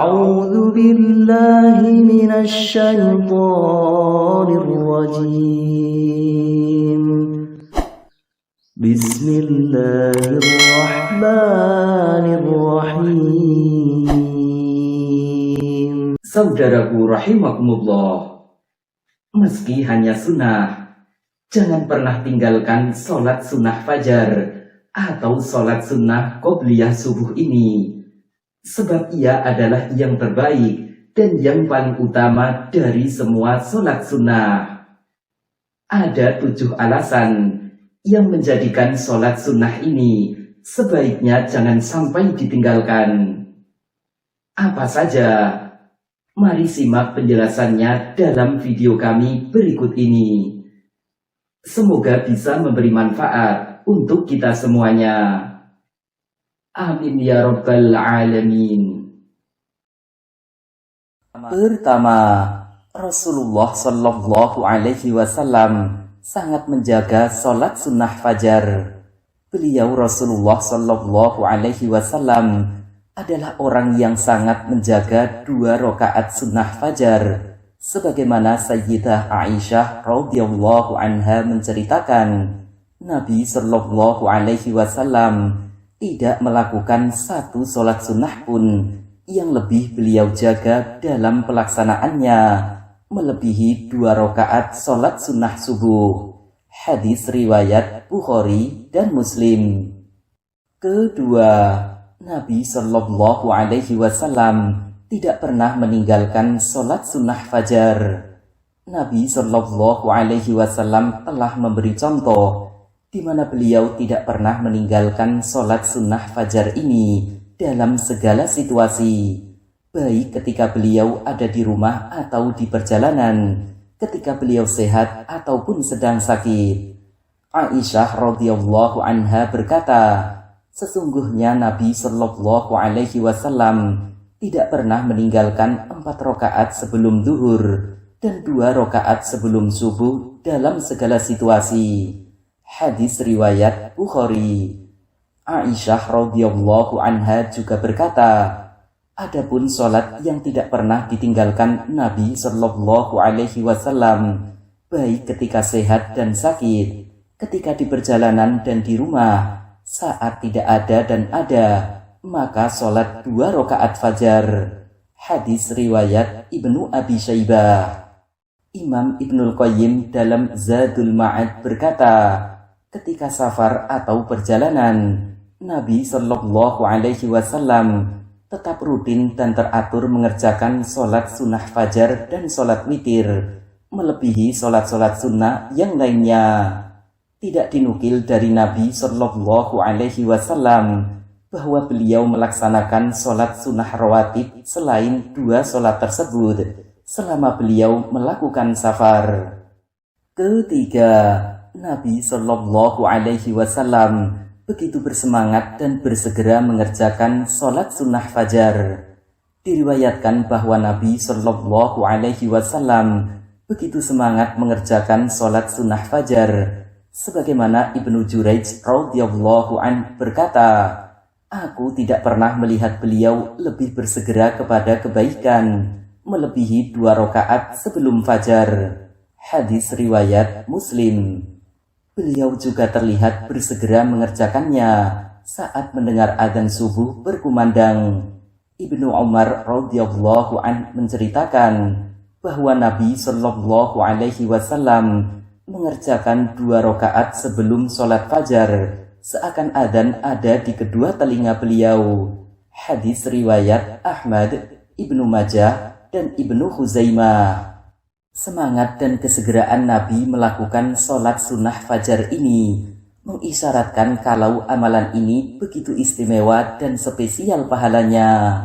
أعوذ بالله من الشيطان الرجيم بسم الله الرحمن الرحيم. Saudaraku rahimakumullah, meski hanya sunnah, jangan pernah tinggalkan sholat sunnah fajar atau sholat sunnah qobliyah subuh ini, sebab ia adalah yang terbaik dan yang paling utama dari semua sholat sunnah. Ada 7 alasan yang menjadikan sholat sunnah ini sebaiknya jangan sampai ditinggalkan. Apa saja? Mari simak penjelasannya dalam video kami berikut ini. Semoga bisa memberi manfaat untuk kita semuanya. Amin ya rabbal alamin. Pertama, Rasulullah Shallallahu Alaihi Wasallam sangat menjaga sholat sunnah fajar. Beliau Rasulullah Shallallahu Alaihi Wasallam adalah orang yang sangat menjaga 2 rakaat sunnah fajar, sebagaimana Sayyidah Aisyah radhiyallahu anha menceritakan, Nabi Shallallahu Alaihi Wasallam tidak melakukan satu sholat sunnah pun yang lebih beliau jaga dalam pelaksanaannya melebihi 2 rakaat sholat sunnah subuh. Hadis riwayat Bukhari dan Muslim. Kedua, Nabi Shallallahu Alaihi Wasallam tidak pernah meninggalkan sholat sunnah fajar. Nabi Shallallahu Alaihi Wasallam telah memberi contoh di mana beliau tidak pernah meninggalkan sholat sunnah fajar ini dalam segala situasi, baik ketika beliau ada di rumah atau di perjalanan, ketika beliau sehat ataupun sedang sakit. Aisyah radhiyallahu anha berkata, sesungguhnya Nabi Shallallahu Alaihi Wasallam tidak pernah meninggalkan 4 rakaat sebelum zuhur dan 2 rakaat sebelum subuh dalam segala situasi. Hadis riwayat Bukhari. Aisyah radhiyallahu anha juga berkata, adapun sholat yang tidak pernah ditinggalkan Nabi Shallallahu Alaihi Wasallam, baik ketika sehat dan sakit, ketika di perjalanan dan di rumah, saat tidak ada dan ada, maka sholat 2 rakaat fajar. Hadis riwayat Ibnu Abi Syaibah. Imam Ibnul Qayyim dalam Zadul Ma'ad berkata, ketika safar atau perjalanan, Nabi Shallallahu Alaihi Wasallam tetap rutin dan teratur mengerjakan sholat sunnah fajar dan sholat witir, melebihi sholat-sholat sunnah yang lainnya. Tidak dinukil dari Nabi Shallallahu Alaihi Wasallam bahwa beliau melaksanakan sholat sunnah rawatib selain 2 sholat tersebut selama beliau melakukan safar. Ketiga, Nabi Shallallahu Alaihi Wasallam begitu bersemangat dan bersegera mengerjakan sholat sunnah fajar. Diriwayatkan bahwa Nabi Shallallahu Alaihi Wasallam begitu semangat mengerjakan sholat sunnah fajar, sebagaimana Ibnu Juraij radhiyallahu an berkata, aku tidak pernah melihat beliau lebih bersegera kepada kebaikan melebihi 2 rakaat sebelum fajar. Hadis riwayat Muslim. Beliau juga terlihat bersegera mengerjakannya saat mendengar adzan subuh berkumandang. Ibnu Umar radhiyallahu an menceritakan bahwa Nabi Shallallahu Alaihi Wasallam mengerjakan 2 rakaat sebelum sholat fajar, seakan adzan ada di kedua telinga beliau. Hadis riwayat Ahmad, Ibnu Majah, dan Ibnu Khuzaimah. Semangat dan kesegeraan Nabi melakukan sholat sunnah fajar ini mengisyaratkan kalau amalan ini begitu istimewa dan spesial pahalanya.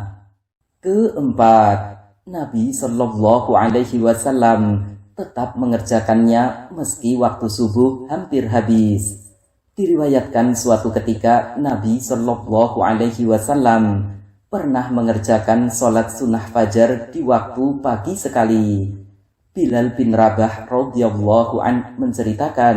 Keempat, Nabi Shallallahu Alaihi Wasallam tetap mengerjakannya meski waktu subuh hampir habis. Diriwayatkan suatu ketika Nabi Shallallahu Alaihi Wasallam pernah mengerjakan sholat sunnah fajar di waktu pagi sekali. Bilal bin Rabah radhiyallahu an menceritakan,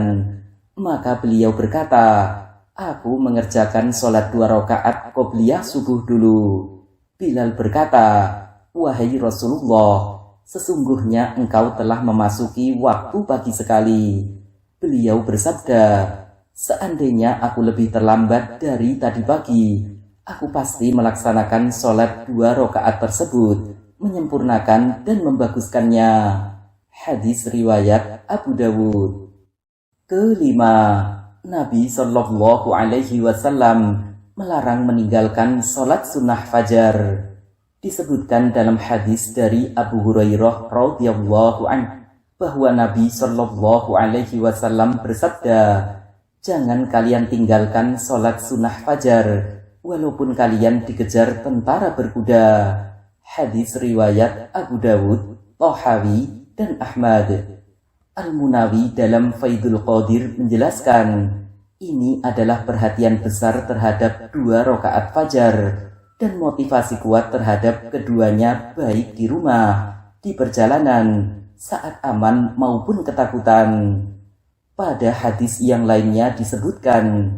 maka beliau berkata, aku mengerjakan sholat 2 rakaat qobliyah subuh dulu. Bilal berkata, "Wahai Rasulullah, sesungguhnya engkau telah memasuki waktu pagi sekali." Beliau bersabda, "Seandainya aku lebih terlambat dari tadi pagi, aku pasti melaksanakan sholat 2 rakaat tersebut, menyempurnakan dan membaguskannya." Hadis riwayat Abu Dawud. Kelima, Nabi Shallallahu Alaihi Wasallam melarang meninggalkan sholat sunnah fajar. Disebutkan dalam hadis dari Abu Hurairah radhiyallahu anhu bahwa Nabi Shallallahu Alaihi Wasallam bersabda, "Jangan kalian tinggalkan sholat sunnah fajar, walaupun kalian dikejar tentara berkuda." Hadis riwayat Abu Dawud, Tahawi, dan Ahmad. Al-Munawi dalam Faidul Qadir menjelaskan, ini adalah perhatian besar terhadap 2 rakaat fajar dan motivasi kuat terhadap keduanya baik di rumah, di perjalanan, saat aman maupun ketakutan. Pada hadis yang lainnya disebutkan,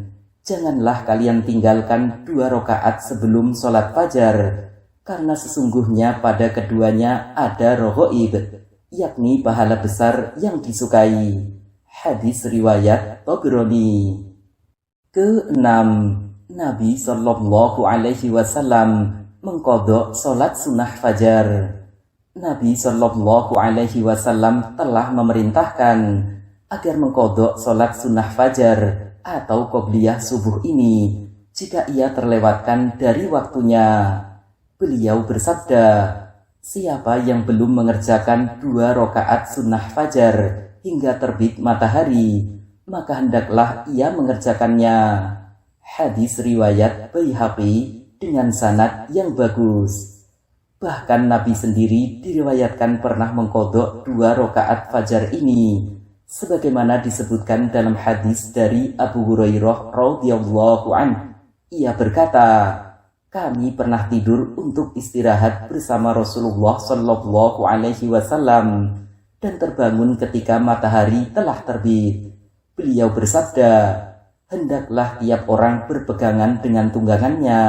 janganlah kalian tinggalkan 2 rakaat sebelum sholat fajar, karena sesungguhnya pada keduanya ada raghaib, yakni pahala besar yang disukai. Hadis riwayat Tabrani. Keenam, Nabi Shallallahu Alaihi Wasallam mengqadha sholat sunnah fajar. Nabi Shallallahu Alaihi Wasallam telah memerintahkan agar mengqadha sholat sunnah fajar atau qobliyah subuh ini jika ia terlewatkan dari waktunya. Beliau bersabda, "Siapa yang belum mengerjakan 2 rakaat sunnah fajar hingga terbit matahari, maka hendaklah ia mengerjakannya." Hadis riwayat Baihaqi dengan sanad yang bagus. Bahkan Nabi sendiri diriwayatkan pernah mengqadha 2 rakaat fajar ini, sebagaimana disebutkan dalam hadis dari Abu Hurairah radhiyallahu anhu. Ia berkata, "Kami pernah tidur untuk istirahat bersama Rasulullah Shallallahu Alaihi Wasallam dan terbangun ketika matahari telah terbit. Beliau bersabda, hendaklah tiap orang berpegangan dengan tunggangannya.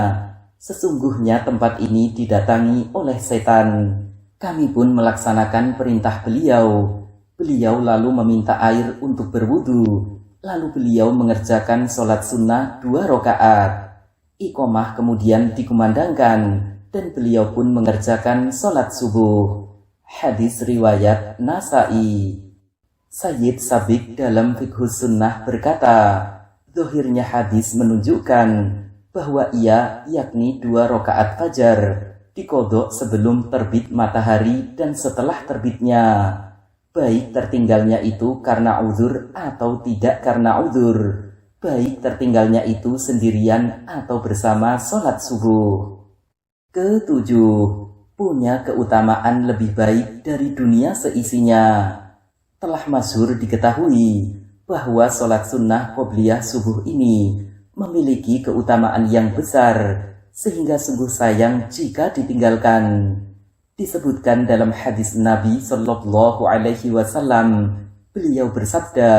Sesungguhnya tempat ini didatangi oleh setan." Kami pun melaksanakan perintah beliau. Beliau lalu meminta air untuk berwudu. Lalu beliau mengerjakan sholat sunnah 2 rakaat. Iqomah kemudian dikumandangkan dan beliau pun mengerjakan sholat subuh. Hadis riwayat Nasa'i. Sayyid Sabiq dalam Fiqhus Sunnah berkata, zahirnya hadis menunjukkan bahwa ia yakni 2 rakaat fajar diqadha sebelum terbit matahari dan setelah terbitnya, baik tertinggalnya itu karena uzur atau tidak karena uzur, baik tertinggalnya itu sendirian atau bersama sholat subuh. Ketujuh, punya keutamaan lebih baik dari dunia seisinya. Telah masyhur diketahui bahwa sholat sunnah qobliyah subuh ini memiliki keutamaan yang besar, sehingga sungguh sayang jika ditinggalkan. Disebutkan dalam hadis Nabi Shallallahu Alaihi Wasallam, beliau bersabda,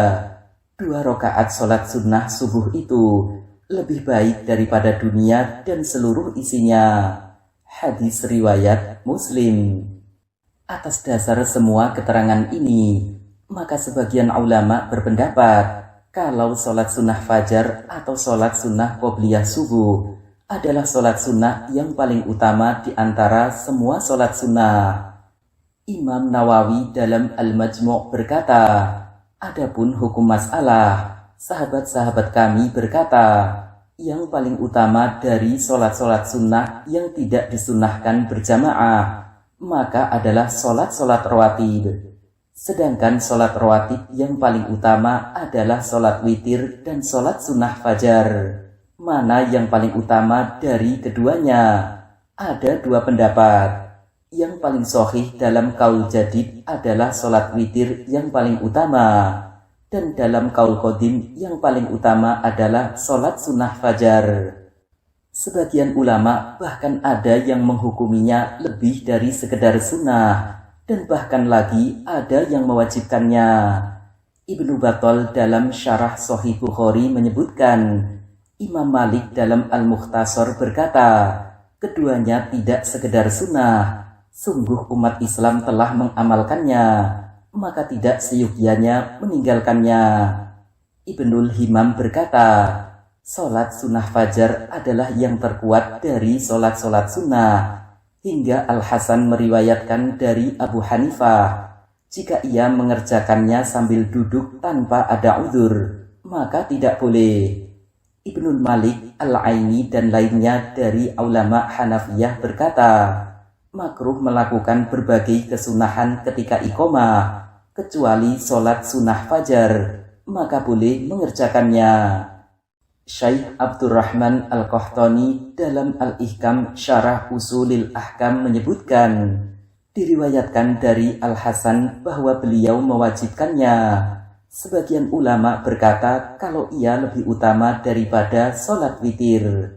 2 rakaat sholat sunnah subuh itu lebih baik daripada dunia dan seluruh isinya. Hadis riwayat Muslim. Atas dasar semua keterangan ini, maka sebagian ulama berpendapat kalau sholat sunnah fajar atau sholat sunnah qobliyah subuh adalah sholat sunnah yang paling utama di antara semua sholat sunnah. Imam Nawawi dalam Al-Majmu' berkata, adapun hukum masalah, sahabat-sahabat kami berkata, yang paling utama dari sholat-sholat sunnah yang tidak disunnahkan berjamaah, maka adalah sholat-sholat rawatib. Sedangkan sholat rawatib yang paling utama adalah sholat witir dan sholat sunnah fajar. Mana yang paling utama dari keduanya? Ada 2 pendapat. Yang paling sahih dalam qaul jadid adalah sholat witir yang paling utama, dan dalam qaul qadim yang paling utama adalah sholat sunnah fajar. Sebagian ulama bahkan ada yang menghukuminya lebih dari sekedar sunnah, dan bahkan lagi ada yang mewajibkannya. Ibnu Battal dalam Syarah Sahih Bukhari menyebutkan, Imam Malik dalam Al-Mukhtasar berkata, keduanya tidak sekedar sunnah, Sungguh umat Islam telah mengamalkannya, maka tidak seyogianya meninggalkannya. Ibnul Himam berkata, sholat sunnah fajar adalah yang terkuat dari sholat-sholat sunnah. Hingga Al-Hasan meriwayatkan dari Abu Hanifah, jika ia mengerjakannya sambil duduk tanpa ada uzur, maka tidak boleh. Ibnul Malik Al-Aini dan lainnya dari ulama Hanafiyah berkata, makruh melakukan berbagai kesunahan ketika iqomah, kecuali sholat sunnah fajar, maka boleh mengerjakannya. Syekh Abdurrahman Al-Qahtani dalam Al-Ihkam Syarah Usulil Ahkam menyebutkan, diriwayatkan dari Al-Hasan bahwa beliau mewajibkannya. Sebagian ulama berkata kalau ia lebih utama daripada sholat witir.